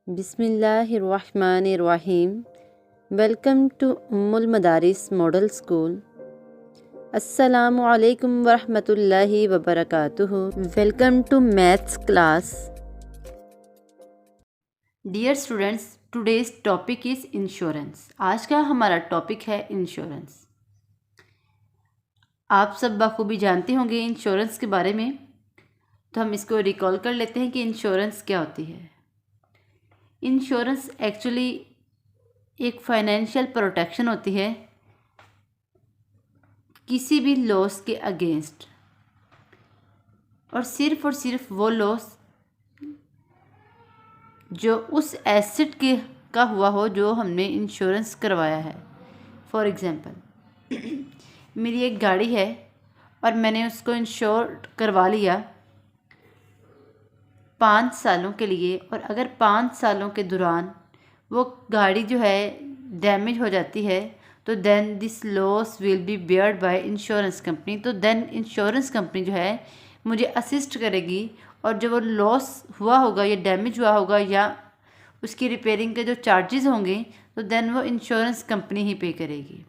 बिस्मिल्लाहिर्रहमानिर्रहीम। Welcome to Ummul Madaris model school. अस्सलामु अलैकुम वरहमतुल्लाहि वबरकातुहू। Welcome to maths class. Dear students, today's topic is insurance. आज का हमारा टॉपिक है इंश्योरेंस। आप सब बखूबी जानते होंगे इंश्योरेंस के बारे में, तो हम इसको रिकॉल कर लेते हैं कि इंश्योरेंस क्या होती है। इंश्योरेंस एक्चुअली एक फाइनेंशियल प्रोटेक्शन होती है किसी भी लॉस के अगेंस्ट, और सिर्फ वो लॉस जो उस एसेट के का हुआ हो जो हमने इंश्योरेंस करवाया है। फॉर एग्ज़ाम्पल, मेरी एक गाड़ी है और मैंने उसको इंश्योर करवा लिया 5 सालों के लिए, और अगर 5 सालों के दौरान वो गाड़ी जो है डैमेज हो जाती है तो then this loss will be borne by insurance company. तो देन इंश्योरेंस कंपनी जो है मुझे असिस्ट करेगी, और जो वो लॉस हुआ होगा या डैमेज हुआ होगा या उसकी रिपेयरिंग के जो चार्जेस होंगे तो देन वो इंश्योरेंस कंपनी ही पे करेगी।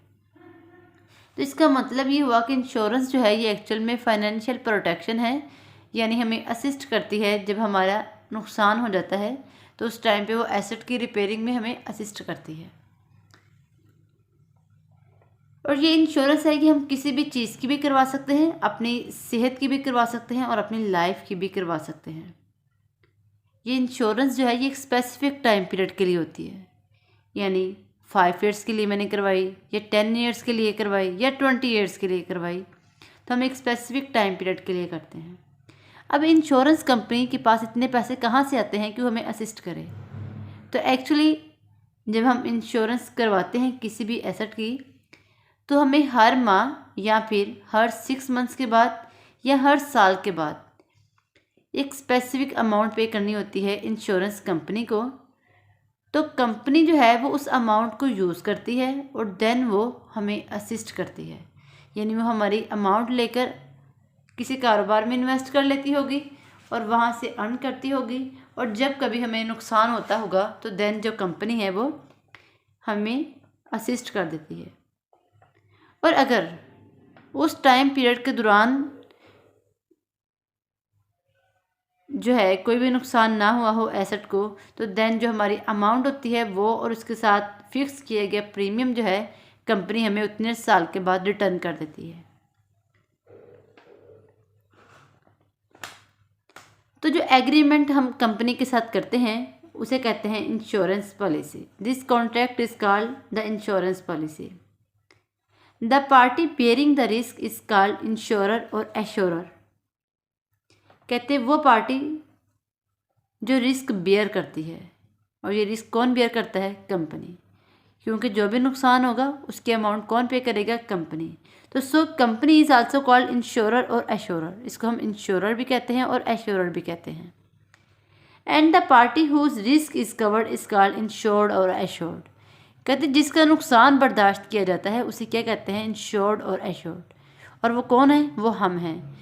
तो इसका मतलब ये हुआ कि इंश्योरेंस जो है ये एक्चुअल में फाइनेंशियल प्रोटेक्शन है, यानी हमें असिस्ट करती है जब हमारा नुकसान हो जाता है तो उस टाइम पे वो एसेट की रिपेयरिंग में हमें असिस्ट करती है। और ये इंश्योरेंस है कि हम किसी भी चीज़ की भी करवा सकते हैं, अपनी सेहत की भी करवा सकते हैं और अपनी लाइफ की भी करवा सकते हैं। ये इंश्योरेंस जो है ये एक स्पेसिफिक टाइम पीरियड के लिए होती है, यानी 5 ईयर्स के लिए मैंने करवाई या 10 ईयर्स के लिए करवाई या 20 ईयर्स के लिए करवाई, तो हम एक स्पेसिफिक टाइम पीरियड के लिए करते हैं। अब इंश्योरेंस कंपनी के पास इतने पैसे कहाँ से आते हैं कि वो हमें असिस्ट करे? तो एक्चुअली जब हम इंश्योरेंस करवाते हैं किसी भी एसेट की, तो हमें हर माह या फिर हर 6 मंथ्स के बाद या हर साल के बाद एक स्पेसिफिक अमाउंट पे करनी होती है इंश्योरेंस कंपनी को। तो कंपनी जो है वो उस अमाउंट को यूज़ करती है और देन वो हमें असिस्ट करती है, यानी वो हमारी अमाउंट लेकर किसी कारोबार में इन्वेस्ट कर लेती होगी और वहाँ से अर्न करती होगी, और जब कभी हमें नुकसान होता होगा तो देन जो कंपनी है वो हमें असिस्ट कर देती है। और अगर उस टाइम पीरियड के दौरान जो है कोई भी नुकसान ना हुआ हो एसेट को, तो देन जो हमारी अमाउंट होती है वो और उसके साथ फिक्स किया गया प्रीमियम जो है कंपनी हमें उतने साल के बाद रिटर्न कर देती है। तो जो एग्रीमेंट हम कंपनी के साथ करते हैं उसे कहते हैं insurance policy. This contract is called the insurance policy. The party bearing the risk is called insurer और एश्योरर। कहते हैं वो पार्टी जो रिस्क बेयर करती है, और ये रिस्क कौन बेयर करता है? कंपनी, क्योंकि जो भी नुकसान होगा उसकी अमाउंट कौन पे करेगा? कंपनी। तो so company is also called insurer और एश्योरर। इसको हम इंश्योरर भी कहते हैं और एश्योरर भी कहते हैं। And the party whose risk is covered is called insured और एश्योर्ड। कहते हैं जिसका नुकसान बर्दाश्त किया जाता है उसे क्या कहते हैं? इंश्योर्ड और एश्योर्ड। और वो कौन है? वो हम हैं,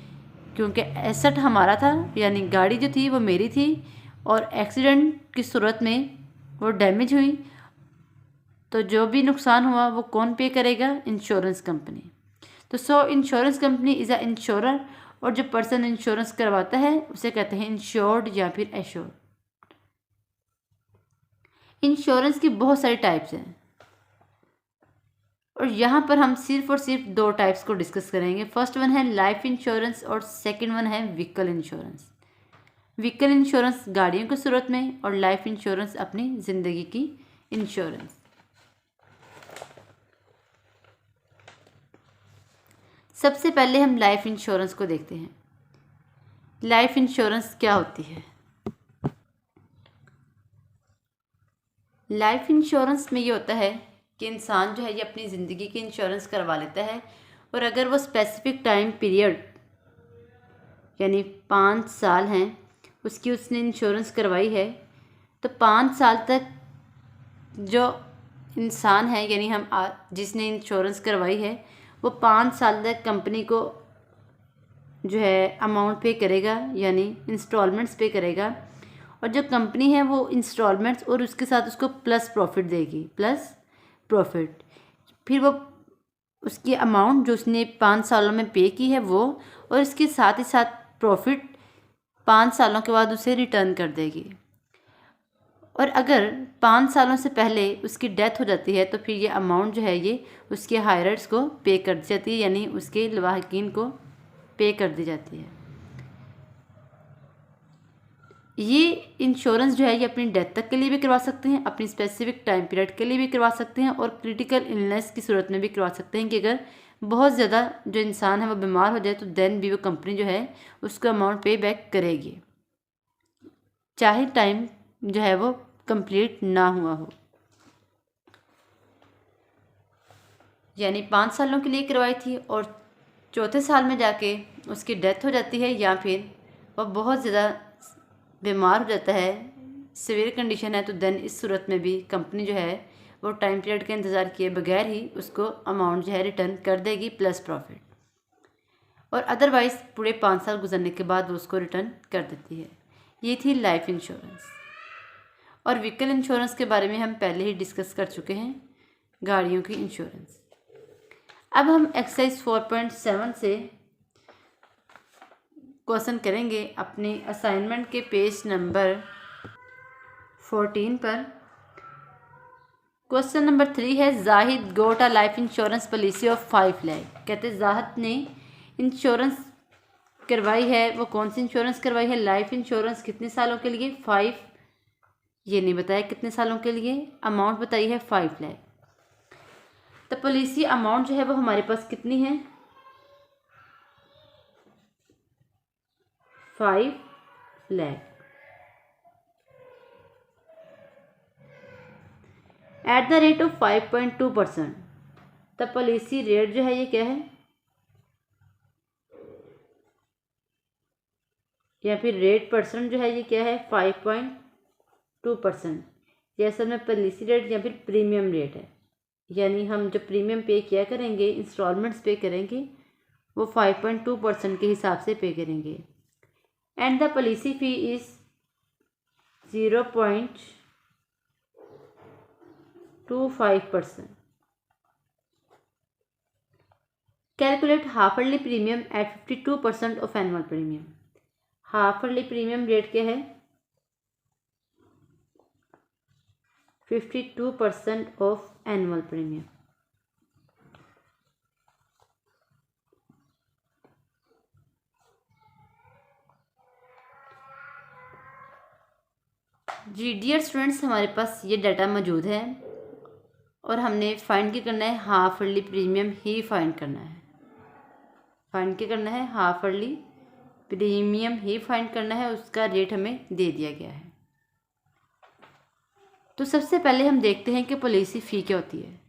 क्योंकि एसेट हमारा था, यानी गाड़ी जो थी वो मेरी थी, और एक्सीडेंट की सूरत में वो डैमेज हुई, तो जो भी नुकसान हुआ वो कौन पे करेगा? Insurance company. तो so insurance company is a insurer, और जो पर्सन इंश्योरेंस करवाता है उसे कहते हैं इंश्योर्ड या फिर एश्योर्ड। इंश्योरेंस की बहुत सारी टाइप्स हैं, और यहाँ पर हम सिर्फ और सिर्फ 2 टाइप्स को डिस्कस करेंगे। फर्स्ट वन है लाइफ इंश्योरेंस और सेकंड वन है व्हीकल इंश्योरेंस। व्हीकल इंश्योरेंस गाड़ियों की सूरत में, और लाइफ इंश्योरेंस अपनी ज़िंदगी की इंश्योरेंस। सबसे पहले हम लाइफ इंश्योरेंस को देखते हैं। लाइफ इंश्योरेंस क्या होती है? लाइफ इंश्योरेंस में ये होता है कि इंसान जो है ये अपनी ज़िंदगी की इंश्योरेंस करवा लेता है, और अगर वो स्पेसिफिक टाइम पीरियड यानी 5 साल हैं उसकी उसने इंश्योरेंस करवाई है, तो 5 साल तक जो इंसान है यानी हम जिसने इंश्योरेंस करवाई है वो 5 साल तक कंपनी को जो है अमाउंट पे करेगा, यानी इंस्टॉलमेंट्स पे करेगा, और जो कंपनी है वो इंस्टॉलमेंट्स और उसके साथ उसको प्लस प्रॉफिट देगी, प्लस प्रॉफिट। फिर वो उसकी अमाउंट जो उसने 5 सालों में पे की है वो, और इसके साथ ही साथ प्रॉफिट 5 सालों के बाद उसे रिटर्न कर देगी। और अगर 5 सालों से पहले उसकी डेथ हो जाती है तो फिर ये अमाउंट जो है ये उसके हायरर्स को पे कर दी जाती है, यानी उसके लवाहकीन को पे कर दी जाती है। ये इंश्योरेंस जो है ये अपनी डेथ तक के लिए भी करवा सकते हैं, अपनी स्पेसिफिक टाइम पीरियड के लिए भी करवा सकते हैं, और क्रिटिकल इलनेस की सूरत में भी करवा सकते हैं कि अगर बहुत ज़्यादा जो इंसान है वो बीमार हो जाए तो देन भी वो कंपनी जो है उसको अमाउंट पे बैक करेगी, चाहे टाइम जो है वो कंप्लीट ना हुआ हो। यानी 5 सालों के लिए करवाई थी और चौथे साल में जाके उसकी डेथ हो जाती है, या फिर वह बहुत ज़्यादा बीमार हो जाता है, सीवियर कंडीशन है, तो देन इस सूरत में भी कंपनी जो है वो टाइम पीरियड का इंतज़ार किए बगैर ही उसको अमाउंट जो है रिटर्न कर देगी प्लस प्रॉफिट, और अदरवाइज़ पूरे 5 साल गुजरने के बाद वो उसको रिटर्न कर देती है। ये थी लाइफ इंश्योरेंस। और व्हीकल इंश्योरेंस के बारे में हम पहले ही डिस्कस कर चुके हैं, गाड़ियों की इंश्योरेंस। अब हम एक्सरसाइज 4.7 से क्वेश्चन करेंगे अपने असाइनमेंट के पेज नंबर 14 पर। क्वेश्चन नंबर 3 है, Zahid got a life insurance policy of 5 lakh. कहते हैं जाहिद ने इंश्योरेंस करवाई है, वो कौन सी इंश्योरेंस करवाई है? Life insurance. कितने सालों के लिए? 5। ये नहीं बताया कितने सालों के लिए, अमाउंट बताई है 5 लाख। तो पॉलिसी अमाउंट जो है वो हमारे पास कितनी है? 5 lakh. At the rate of 5.2%। तो पॉलिसी रेट जो है ये क्या है, या फिर रेट परसेंट जो है ये क्या है? 5.2%। ये असल में पॉलिसी रेट या फिर प्रीमियम रेट है, यानी हम जो प्रीमियम पे किया करेंगे, इंस्टॉलमेंट्स पे करेंगे, वो 5.2% के हिसाब से पे करेंगे। And the policy fee is 0.25%। Calculate half yearly premium at 52% of annual premium. Half yearly premium rate क्या है? 52% ऑफ एनुअल प्रीमियम। जी डियर स्टूडेंट्स, हमारे पास ये डाटा मौजूद है और हमने फाइंड क्या करना है? हाफ अर्ली प्रीमियम ही फाइंड करना है। फाइंड क्या करना है? हाफ अर्ली प्रीमियम ही फाइंड करना है, उसका रेट हमें दे दिया गया है। तो सबसे पहले हम देखते हैं कि पॉलिसी फ़ी क्या होती है।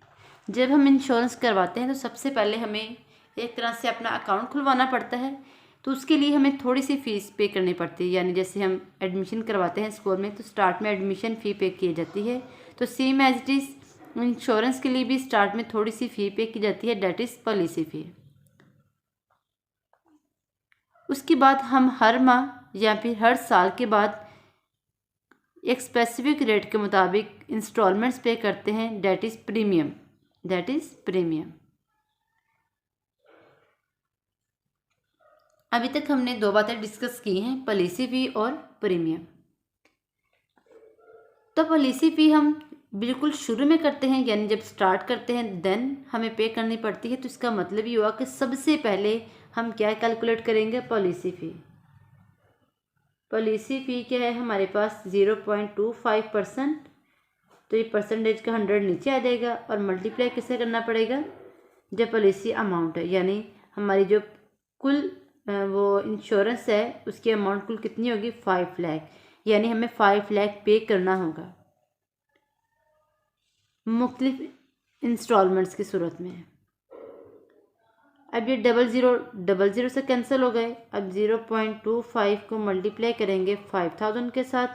जब हम इंश्योरेंस करवाते हैं तो सबसे पहले हमें एक तरह से अपना अकाउंट खुलवाना पड़ता है, तो उसके लिए हमें थोड़ी सी फ़ीस पे करनी पड़ती है। यानी जैसे हम एडमिशन करवाते हैं स्कूल में तो स्टार्ट में एडमिशन फ़ी पे की जाती है, तो same as it is insurance के लिए भी स्टार्ट में थोड़ी सी फ़ी पे की जाती है, डेट इज़ पॉलिसी फ़ी। उसके बाद हम हर माह या फिर हर साल के बाद एक स्पेसिफिक रेट के मुताबिक इंस्टॉलमेंट्स पे करते हैं, that is premium. That is premium. अभी तक हमने 2 बातें डिस्कस की हैं, पॉलिसी फ़ी और प्रीमियम। तो पॉलिसी फ़ी हम बिल्कुल शुरू में करते हैं, यानी जब स्टार्ट करते हैं देन हमें पे करनी पड़ती है। तो इसका मतलब ये हुआ कि सबसे पहले हम क्या कैलकुलेट करेंगे? पॉलिसी फ़ी। पॉलिसी फ़ी क्या है हमारे पास? 0.25%। तो ये परसेंटेज का 100 नीचे आ जाएगा और मल्टीप्लाई किससे करना पड़ेगा? जब पॉलिसी अमाउंट है, यानी हमारी जो कुल वो इंश्योरेंस है उसकी अमाउंट कुल कितनी होगी? 5 लाख। यानी हमें 5 लाख पे करना होगा मुख्तलिफ इंस्टॉलमेंट्स की सूरत में। अब ये 00 से कैंसिल हो गए। अब 0.25 को मल्टीप्लाई करेंगे 5000 के साथ,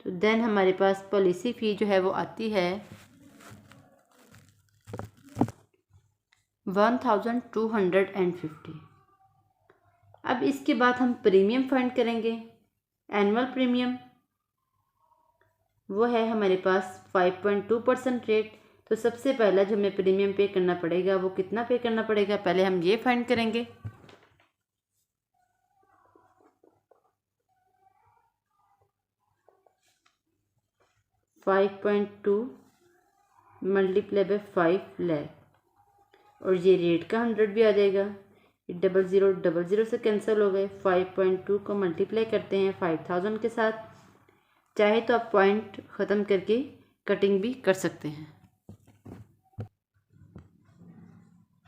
तो देन हमारे पास पॉलिसी फ़ी जो है वो आती है 1250। अब इसके बाद हम प्रीमियम फाइंड करेंगे, एनुअल प्रीमियम। वो है हमारे पास 5.2% रेट। तो सबसे पहला जो हमें प्रीमियम पे करना पड़ेगा वो कितना पे करना पड़ेगा, पहले हम ये फाइंड करेंगे। $5.2 मल्टीप्लाई बाय 5 लाख और ये रेट का 100 भी आ जाएगा। 0000 से कैंसिल हो गए। 5.2 को मल्टीप्लाई करते हैं 5000 के साथ। चाहे तो आप पॉइंट ख़त्म करके कटिंग भी कर सकते हैं।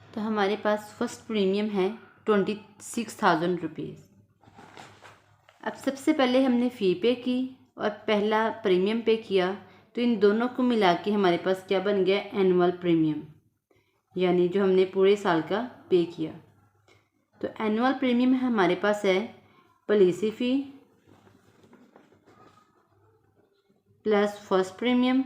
तो हमारे पास फर्स्ट प्रीमियम है 26,000 रुपीज़। अब सबसे पहले हमने फ़ी पे की और पहला प्रीमियम पे किया, तो इन दोनों को मिला के हमारे पास क्या बन गया, एनुअल प्रीमियम, यानी जो हमने पूरे साल का पे किया। तो एनुअल प्रीमियम हमारे पास है पॉलिसी फ़ी प्लस फर्स्ट प्रीमियम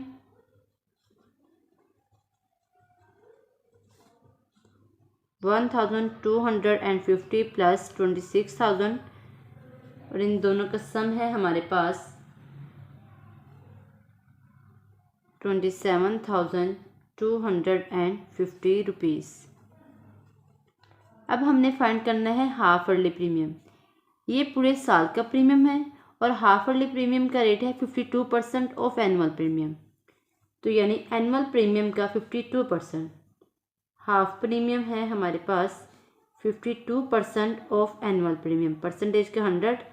$1,250 प्लस 26,000 और इन दोनों का सम है हमारे पास 27,250 रुपीज़। अब हमने फाइंड करना है हाफ अर्ली प्रीमियम। ये पूरे साल का प्रीमियम है और हाफ अर्ली प्रीमियम का रेट है 52% ऑफ एनुअल प्रीमियम। तो यानी एनुअल प्रीमियम का 52%, हाफ प्रीमियम है हमारे पास 52% ऑफ एनुअल प्रीमियम, परसेंटेज का 100।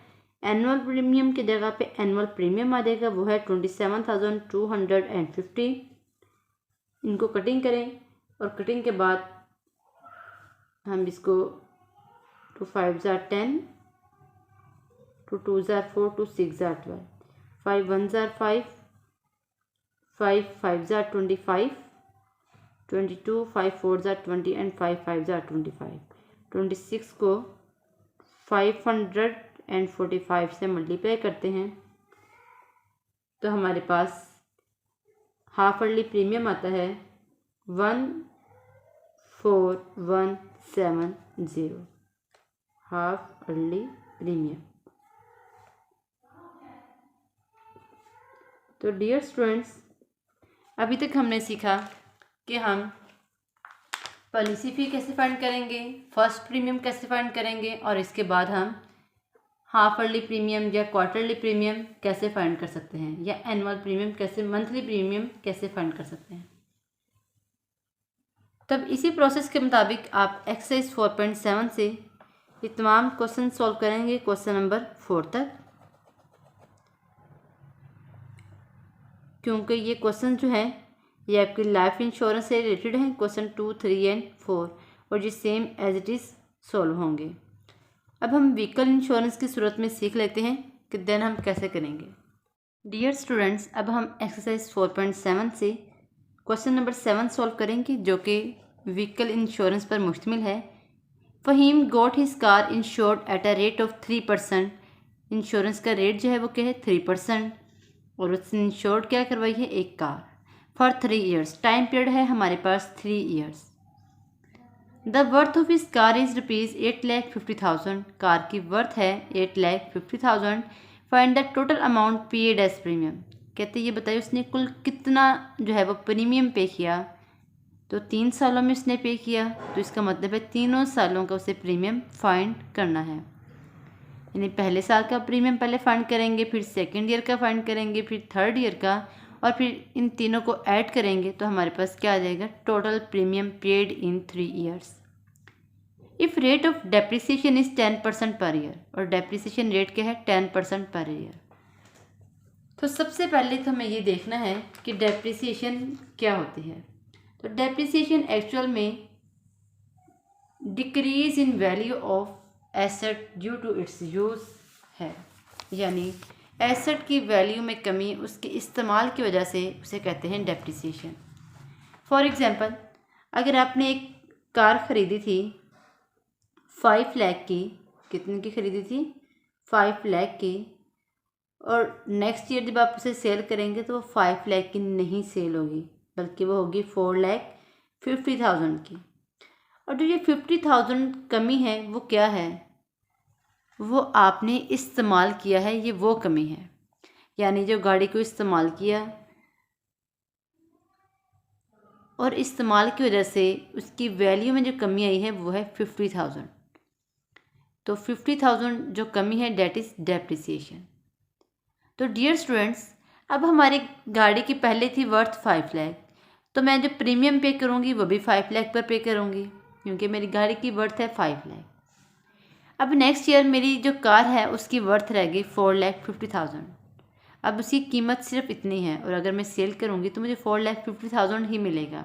एनुअल प्रीमियम की जगह पे एनुअल प्रीमियम आ जाएगा, वो है 27,250। इनको कटिंग करें और कटिंग के बाद हम इसको 2 5 ज़ा 10, 2 2 ज़ा 4, 2 6 ज़ा 12, 5 1 ज़ा 5, 5 5 ज़ा 25, 22, 5 4 ज़ा 20 एंड 5 5 ज़ा 25। 26 को 545 से मल्टीप्लाई करते हैं तो हमारे पास हाफ अर्ली प्रीमियम आता है 14170, हाफ अर्ली प्रीमियम। तो डियर स्टूडेंट्स, अभी तक हमने सीखा कि हम पॉलिसी फ़ी कैसे फाइंड करेंगे, फर्स्ट प्रीमियम कैसे फाइंड करेंगे और इसके बाद हम हाफ अर्ली प्रीमियम या क्वार्टरली प्रीमियम कैसे फाइंड कर सकते हैं, या एनुअल प्रीमियम कैसे, मंथली प्रीमियम कैसे फाइंड कर सकते हैं। तब इसी प्रोसेस के मुताबिक आप एक्सरसाइज 4.7 से ये तमाम क्वेश्चन सॉल्व करेंगे क्वेश्चन नंबर 4 तक, क्योंकि ये क्वेश्चन जो है ये आपकी लाइफ इंश्योरेंस से रिलेटेड हैं, क्वेश्चन 2, 3 एंड 4, और ये same as it is solve होंगे। अब हम व्हीकल इंश्योरेंस की सूरत में सीख लेते हैं कि देन हम कैसे करेंगे। डियर स्टूडेंट्स, अब हम एक्सरसाइज 4.7 से क्वेश्चन नंबर 7 सॉल्व करेंगे, जो कि व्हीकल इंश्योरेंस पर मुश्तमिल है। Faheem got his car insured at a rate of 3%। Insurance का रेट जो है वो क्या है, 3%, और उसने इंश्योर्ड क्या करवाई है, एक car, for 3 years. Time period है हमारे पास 3 years. The worth of this car is ₹8,50,000। Car की वर्थ है 8,50,000। Find the total amount paid as premium. कहते ये बताइए उसने कुल कितना जो है वो प्रीमियम पे किया। तो 3 सालों में उसने पे किया, तो इसका मतलब है तीनों सालों का उसे प्रीमियम फाइंड करना है। यानी पहले साल का प्रीमियम पहले फाइंड करेंगे, फिर सेकेंड ईयर का फाइंड करेंगे, फिर थर्ड ईयर का, और फिर इन तीनों को ऐड करेंगे तो हमारे पास क्या आ जाएगा, total premium paid in 3 years. If rate of depreciation is 10% per year, और डेप्रिसिएशन रेट क्या है, 10% पर ईयर। तो सबसे पहले तो हमें ये देखना है कि डेप्रिसिएशन क्या होती है। तो डेप्रिसिएशन एक्चुअल में decrease in value of asset due to its use है, यानी एसेट की वैल्यू में कमी उसके इस्तेमाल की वजह से उसे कहते हैं डेप्रिसिएशन। फॉर एग्ज़ाम्पल, अगर आपने एक कार ख़रीदी थी 5 लाख की, कितने की ख़रीदी थी, 5 लाख की, और नेक्स्ट ईयर जब आप उसे सेल करेंगे तो वो 5 लाख की नहीं सेल होगी, बल्कि वो होगी 4,50,000 की। और जो ये 50,000 कमी है वो क्या है, वो आपने इस्तेमाल किया है, ये वो कमी है। यानी जो गाड़ी को इस्तेमाल किया और इस्तेमाल की वजह से उसकी वैल्यू में जो कमी आई है वो है 50,000। तो 50,000 जो कमी है डेट इज़ डेप्रिसिएशन। तो डियर स्टूडेंट्स, अब हमारी गाड़ी की पहले थी वर्थ 5 लाख, तो मैं जो प्रीमियम पे करूँगी वो भी 5 लाख पर पे करूँगी क्योंकि मेरी गाड़ी की वर्थ है 5 लाख। अब नेक्स्ट ईयर मेरी जो कार है उसकी वर्थ रहेगी 4,50,000। अब उसकी कीमत सिर्फ इतनी है और अगर मैं सेल करूँगी तो मुझे 4,50,000 ही मिलेगा।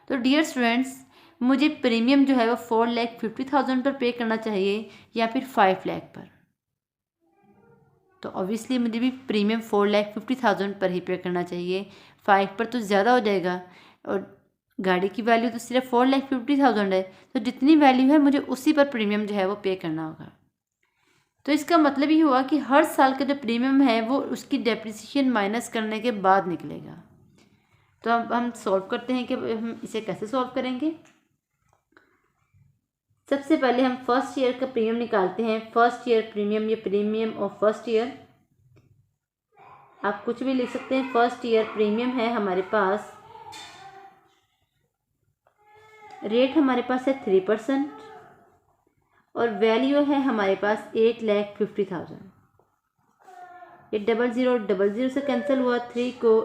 तो डियर स्टूडेंट्स, मुझे प्रीमियम जो है वो 4,50,000 पर पे करना चाहिए या फिर 5 लाख पर। तो ऑब्वियसली मुझे भी प्रीमियम 4,50,000 पर ही पे करना चाहिए, 5 पर तो ज़्यादा हो जाएगा और गाड़ी की वैल्यू तो सिर्फ 4,50,000 है, तो जितनी वैल्यू है मुझे उसी पर प्रीमियम जो है वो पे करना होगा। तो इसका मतलब ये हुआ कि हर साल का जो प्रीमियम है वो उसकी डेप्रिसिएशन माइनस करने के बाद निकलेगा। तो अब हम सॉल्व करते हैं कि हम इसे कैसे सॉल्व करेंगे। सबसे पहले हम फर्स्ट ईयर का प्रीमियम निकालते हैं। फर्स्ट ईयर प्रीमियम, ये प्रीमियम ऑफ फर्स्ट ईयर, आप कुछ भी लिख सकते हैं। फर्स्ट ईयर प्रीमियम है हमारे पास, रेट हमारे पास है 3% और वैल्यू है हमारे पास 8,50,000। ये 00 से कैंसिल हुआ, 3 को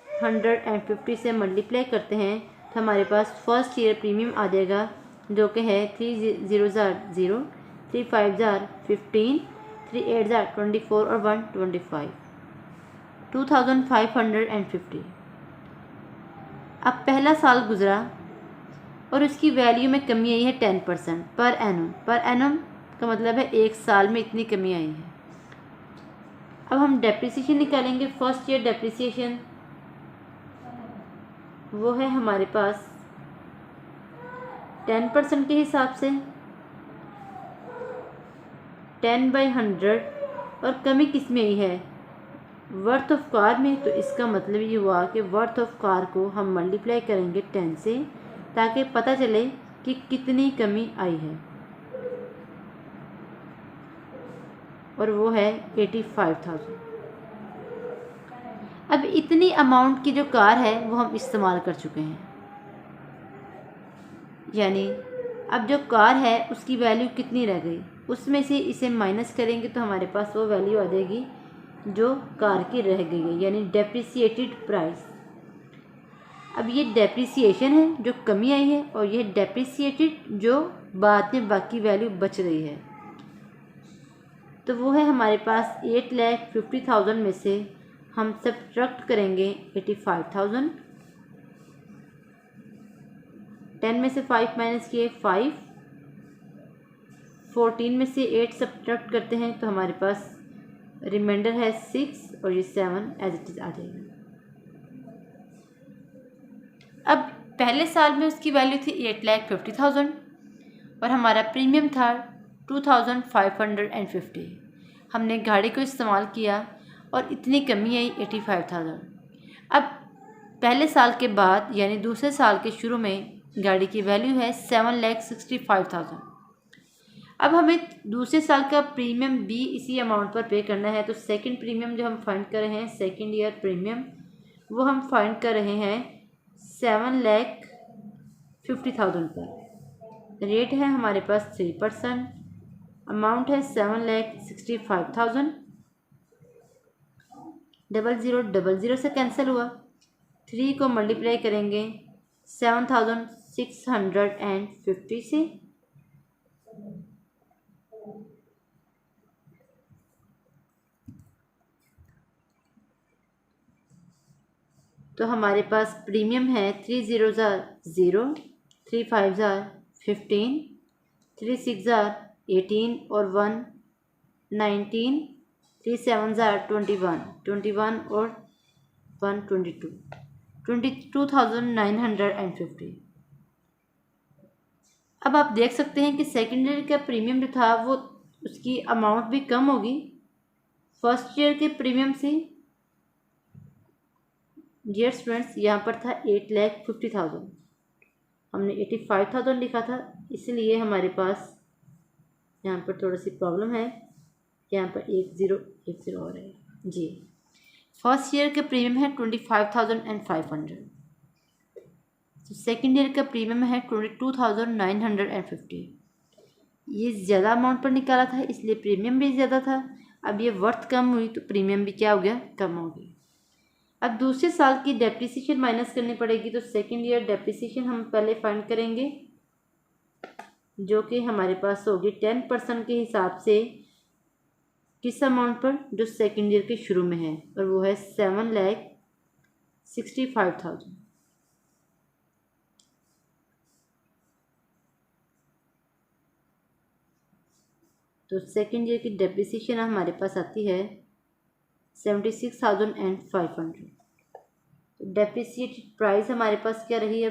850 से मल्टीप्लाई करते हैं तो हमारे पास फर्स्ट ईयर प्रीमियम आ जाएगा जो कि है 3,000, 3,500, 15, 3,800, 24 और 125, 2,550। अब पहला साल गुजरा और उसकी वैल्यू में कमी आई है 10% पर एनम। पर एनम का मतलब है एक साल में इतनी कमी आई है। अब हम डेप्रिसिएशन निकालेंगे। फर्स्ट ईयर डेप्रिसिएशन वो है हमारे पास 10% के हिसाब से 10/100 और कमी किस में आई है, वर्थ ऑफ कार में। तो इसका मतलब ये हुआ कि वर्थ ऑफ कार को हम मल्टीप्लाई करेंगे 10 से ताकि पता चले कि कितनी कमी आई है और वो है 85,000। अब इतनी अमाउंट की जो कार है वो हम इस्तेमाल कर चुके हैं, यानी अब जो कार है उसकी वैल्यू कितनी रह गई, उसमें से इसे माइनस करेंगे तो हमारे पास वो वैल्यू आ जाएगी जो कार की रह गई है, यानी डेप्रिसिएटेड प्राइस। अब ये डेप्रिसिएशन है जो कमी आई है और ये डेप्रिसिएटेड जो बाद में बाकी वैल्यू बच रही है। तो वो है हमारे पास 8,50,000 में से हम सब्ट्रैक्ट करेंगे 85,000। 10 में से 5 माइनस किए 5, 14 में से 8 सब्ट्रैक्ट करते हैं तो हमारे पास रिमाइंडर है 6 और ये 7 एज इट इज़ आ जाएगा। अब पहले साल में उसकी वैल्यू थी 8,50,000 और हमारा प्रीमियम था 2,550। हमने गाड़ी को इस्तेमाल किया और इतनी कमी आई 85,000। अब पहले साल के बाद यानी दूसरे साल के शुरू में गाड़ी की वैल्यू है 7,65,000। अब हमें दूसरे साल का प्रीमियम भी इसी अमाउंट पर पे करना है। तो सेकंड प्रीमियम जो हम फाइंड कर रहे हैं, सेकंड ईयर प्रीमियम, वो हम फाइंड कर रहे हैं 7,50,000 पर। रेट है हमारे पास 3%, अमाउंट है 7,65,000। 00 से कैंसिल हुआ, 3 को मल्टीप्लाई करेंगे 7,650 से, तो हमारे पास प्रीमियम है 3,000, 3,500, 15, 3,600, 18 और 119, 3,700, 21, 21 और 122, 22,950। अब आप देख सकते हैं कि सेकेंडरी का प्रीमियम जो था वो उसकी अमाउंट भी कम होगी फर्स्ट ईयर के प्रीमियम से। डियर स्टूडेंट्स, यहाँ पर था 8,50,000, हमने 85,000 लिखा था, इसलिए हमारे पास यहाँ पर थोड़ी सी प्रॉब्लम है, यहाँ पर 1010 हो रहा है, जी, फर्स्ट ईयर का प्रीमियम है 25,500, सेकेंड ईयर का प्रीमियम है 22,950। ये ज़्यादा अमाउंट पर निकाला था इसलिए प्रीमियम भी ज़्यादा था। अब ये वर्थ कम हुई तो प्रीमियम भी क्या हो गया, कम हो गया। अब दूसरे साल की डेप्रिसिएशन माइनस करनी पड़ेगी, तो सेकेंड ईयर डेप्रिसिएशन हम पहले फाइंड करेंगे, जो कि हमारे पास होगी 10% के हिसाब से किस अमाउंट पर, जो सेकेंड ईयर के शुरू में है, और वो है 7,65,000। तो सेकेंड ईयर की डेप्रिसिएशन हमारे पास आती है 76,500। तो डेप्रिसिएटेड प्राइस हमारे पास क्या रही है,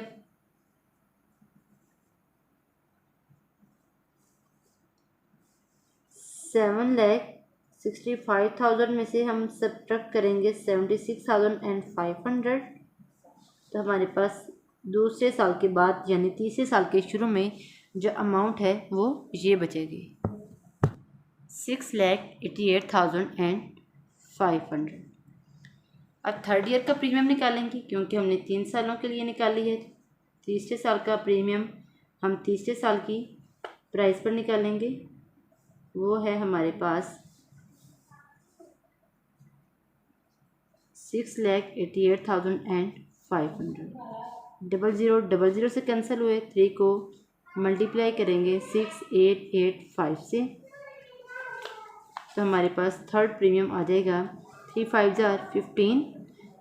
7,65,000 में से हम सब्ट्रैक्ट करेंगे 76,500, तो हमारे पास दूसरे साल के बाद यानी तीसरे साल के शुरू में जो अमाउंट है वो ये बचेगी 6,88,500। अब थर्ड ईयर का प्रीमियम निकालेंगे, क्योंकि हमने 3 सालों के लिए निकाली है। तीसरे साल का प्रीमियम हम तीसरे साल की प्राइस पर निकालेंगे, वो है हमारे पास 6,88,500। 0000 से कैंसिल हुए, 3 को मल्टीप्लाई करेंगे 6,885 से, तो हमारे पास थर्ड प्रीमियम आ जाएगा 3 5 जार 15,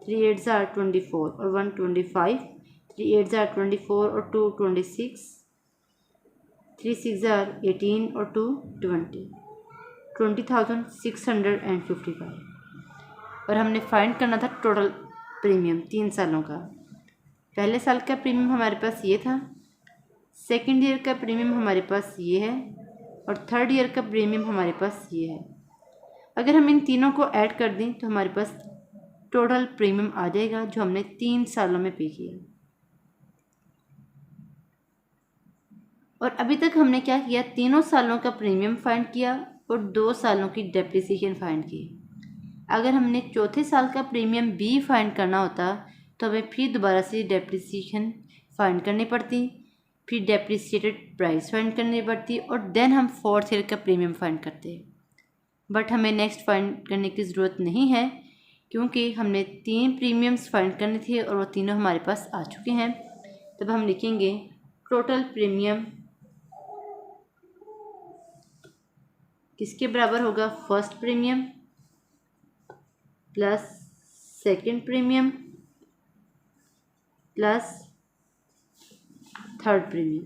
3 8 जार 24 और 1 25, 3 8 जार 24 और 2 26, 3 6 जार 18 और 2 20, 20,655। और हमने फाइंड करना था टोटल प्रीमियम 3 सालों का। पहले साल का प्रीमियम हमारे पास ये था, सेकेंड ईयर का प्रीमियम हमारे पास ये है, और थर्ड ईयर का प्रीमियम हमारे पास ये है। अगर हम इन तीनों को ऐड कर दें तो हमारे पास टोटल प्रीमियम आ जाएगा जो हमने 3 सालों में पे किया। और अभी तक हमने क्या किया, तीनों सालों का प्रीमियम फाइंड किया और 2 सालों की डेप्रिसिएशन फाइंड की। अगर हमने चौथे साल का प्रीमियम भी फाइंड करना होता तो हमें फिर दोबारा से डेप्रिसिएशन फाइंड करनी पड़ती, फिर डेप्रिसिएटेड प्राइस फाइंड करनी पड़ती, और देन हम फोर्थ ईयर का प्रीमियम फाइंड करते। बट हमें नेक्स्ट फाइंड करने की ज़रूरत नहीं है, क्योंकि हमने 3 प्रीमियम्स फाइंड करने थे और वो तीनों हमारे पास आ चुके हैं। तब हम लिखेंगे टोटल प्रीमियम किसके बराबर होगा, first premium plus second premium plus third premium.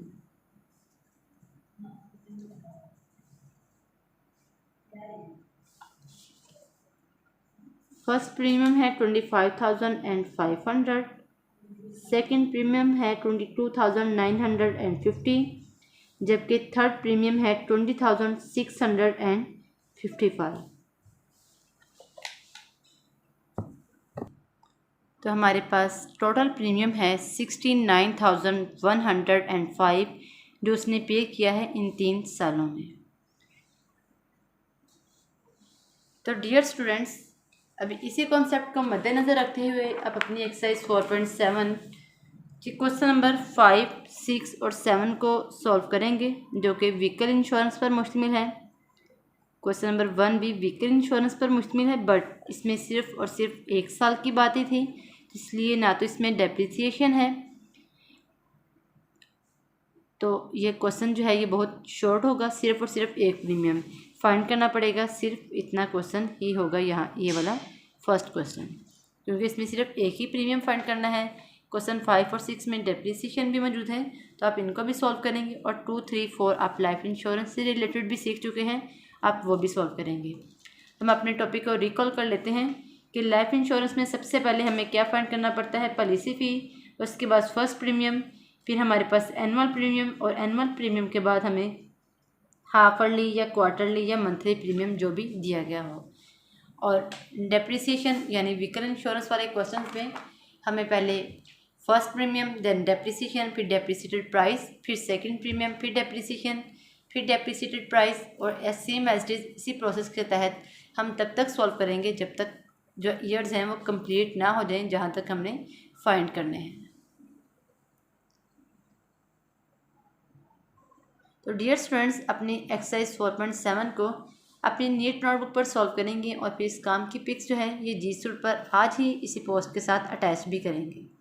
First premium है 25,500, सेकंड प्रीमियम है 22,950, जबकि थर्ड प्रीमियम है 20,655। तो हमारे पास टोटल प्रीमियम है 69,105 जो उसने पे किया है इन 3 सालों में। तो डियर स्टूडेंट्स, अभी इसी कॉन्सेप्ट को मद्देनज़र रखते हुए अब अपनी एक्सरसाइज 4.7 की क्वेश्चन नंबर 5, 6 और 7 को सॉल्व करेंगे, जो कि व्हीकल इंश्योरेंस पर मुश्तमिल है। क्वेश्चन नंबर 1 भी व्हीकल इंश्योरेंस पर मुश्तमिल है, बट इसमें सिर्फ और सिर्फ 1 साल की बातें थी, इसलिए ना तो इसमें डेप्रिसिएशन है। तो ये क्वेश्चन जो है ये बहुत शॉर्ट होगा, सिर्फ और सिर्फ एक प्रीमियम फाइंड करना पड़ेगा, सिर्फ इतना क्वेश्चन ही होगा यहाँ, ये वाला फर्स्ट क्वेश्चन, क्योंकि इसमें सिर्फ एक ही प्रीमियम फाइंड करना है। क्वेश्चन 5 और 6 में डेप्रिसिएशन भी मौजूद है, तो आप इनको भी सॉल्व करेंगे, और 2, 3, 4 आप लाइफ इंश्योरेंस से रिलेटेड भी सीख चुके हैं, आप वो भी सॉल्व करेंगे। हम अपने टॉपिक को रिकॉल कर लेते हैं कि लाइफ इंश्योरेंस में सबसे पहले हमें क्या फाइंड करना पड़ता है, पॉलिसी फ़ी, उसके बाद फर्स्ट प्रीमियम, फिर हमारे पास एनुअल प्रीमियम, और एनुअल प्रीमियम के बाद हमें हाफ ईयरली या क्वार्टरली या मंथली प्रीमियम जो भी दिया गया हो। और डेप्रिसिएशन यानी व्हीकल इंश्योरेंस वाले क्वेश्चन में हमें पहले फर्स्ट प्रीमियम, देन डेप्रिसिएशन, फिर डेप्रिसिएटेड प्राइस, फिर सेकंड प्रीमियम, फिर डेप्रिसिएशन, फिर डेप्रिसिएटेड प्राइस, और सेम एज इट इज इसी प्रोसेस के तहत हम तब तक सॉल्व करेंगे जब तक जो ईयर्स हैं वो कंप्लीट ना हो जाएं, जहाँ तक हमने फाइंड करने हैं। तो डियर स्टूडेंट्स, अपनी एक्सरसाइज 4.7 को अपनी नीट नोटबुक पर सॉल्व करेंगे और फिर इस काम की पिक्स जो है ये जी स्टूड पर आज ही इसी पोस्ट के साथ अटैच भी करेंगे।